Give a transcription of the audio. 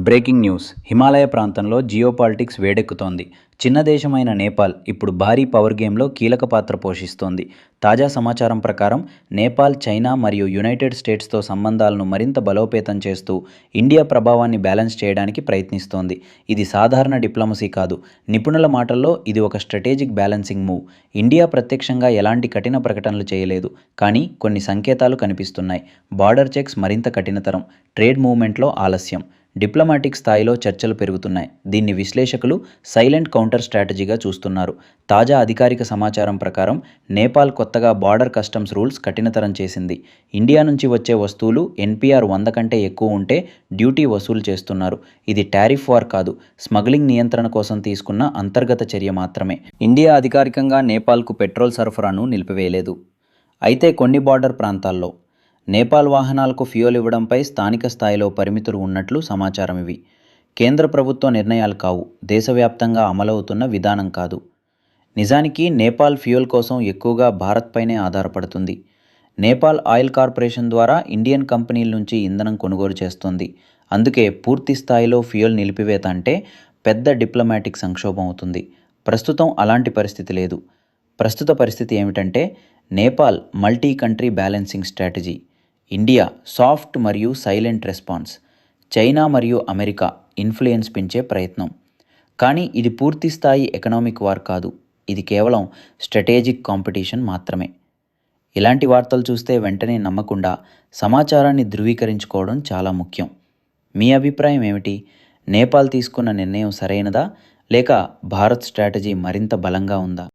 Breaking news. Himalaya ప్రాంతంలో geopolitics వేడెక్కుతోంది. చిన్న దేశమైన నేపాల్ ఇప్పుడు భారీ పవర్ గేమ్లో కీలక పాత్ర పోషిస్తోంది. తాజా సమాచారం ప్రకారం నేపాల్, చైనా మరియు యునైటెడ్ స్టేట్స్తో సంబంధాలను మరింత బలోపేతం చేస్తూ ఇండియా ప్రభావాన్ని బ్యాలెన్స్ చేయడానికి ప్రయత్నిస్తోంది. ఇది సాధారణ డిప్లొమసీ కాదు. నిపుణుల మాటల్లో ఇది ఒక స్ట్రాటజిక్ బ్యాలెన్సింగ్ మూవ్. ఇండియా ప్రత్యక్షంగా ఎలాంటి కఠిన ప్రకటనలు చేయలేదు, కానీ కొన్ని సంకేతాలు కనిపిస్తున్నాయి. బార్డర్ చెక్స్ మరింత కఠినతరం, ట్రేడ్ మూవ్మెంట్లో ఆలస్యం, డిప్లొమాటిక్ స్థాయిలో చర్చలు పెరుగుతున్నాయి. దీన్ని విశ్లేషకులు సైలెంట్ కౌంటర్ స్ట్రాటజీగా చూస్తున్నారు. తాజా అధికారిక సమాచారం ప్రకారం నేపాల్ కొత్తగా బార్డర్ కస్టమ్స్ రూల్స్ కఠినతరం చేసింది. ఇండియా నుంచి వచ్చే వస్తువులు ఎన్పిఆర్ 100 కంటే ఎక్కువ ఉంటే డ్యూటీ వసూలు చేస్తున్నారు. ఇది టారిఫ్ వార్ కాదు, స్మగ్లింగ్ నియంత్రణ కోసం తీసుకున్న అంతర్గత చర్య మాత్రమే. ఇండియా అధికారికంగా నేపాల్కు పెట్రోల్ సరఫరాను నిలిపివేయలేదు. అయితే కొన్ని బార్డర్ ప్రాంతాల్లో నేపాల్ వాహనాలకు ఫ్యూయల్ ఇవ్వడంపై స్థానిక స్థాయిలో పరిమితులు ఉన్నట్లు సమాచారం. ఇవి కేంద్ర ప్రభుత్వ నిర్ణయాలు కావు, దేశవ్యాప్తంగా అమలవుతున్న విధానం కాదు. నిజానికి నేపాల్ ఫ్యూయల్ కోసం ఎక్కువగా భారత్పైనే ఆధారపడుతుంది. నేపాల్ ఆయిల్ కార్పొరేషన్ ద్వారా ఇండియన్ కంపెనీల నుంచి ఇంధనం కొనుగోలు చేస్తోంది. అందుకే పూర్తి స్థాయిలో ఫ్యూయల్ నిలిపివేత అంటే పెద్ద డిప్లొమాటిక్ సంక్షోభం అవుతుంది. ప్రస్తుతం అలాంటి పరిస్థితి లేదు. ప్రస్తుత పరిస్థితి ఏమిటంటే Nepal multi country balancing strategy, India soft మరియు సైలెంట్ రెస్పాన్స్, చైనా మరియు అమెరికా ఇన్ఫ్లుయెన్స్ పెంచే ప్రయత్నం. కానీ ఇది పూర్తి స్థాయి ఎకనామిక్ వార్ కాదు, ఇది కేవలం స్ట్రాటజిక్ కాంపిటీషన్ మాత్రమే. ఇలాంటి వార్తలు చూస్తే వెంటనే నమ్మకుండా సమాచారాన్ని ధృవీకరించుకోవడం చాలా ముఖ్యం. మీ అభిప్రాయం ఏమిటి? నేపాల్ తీసుకున్న నిర్ణయం సరైనదా, లేక భారత్ స్ట్రాటజీ మరింత బలంగా ఉందా?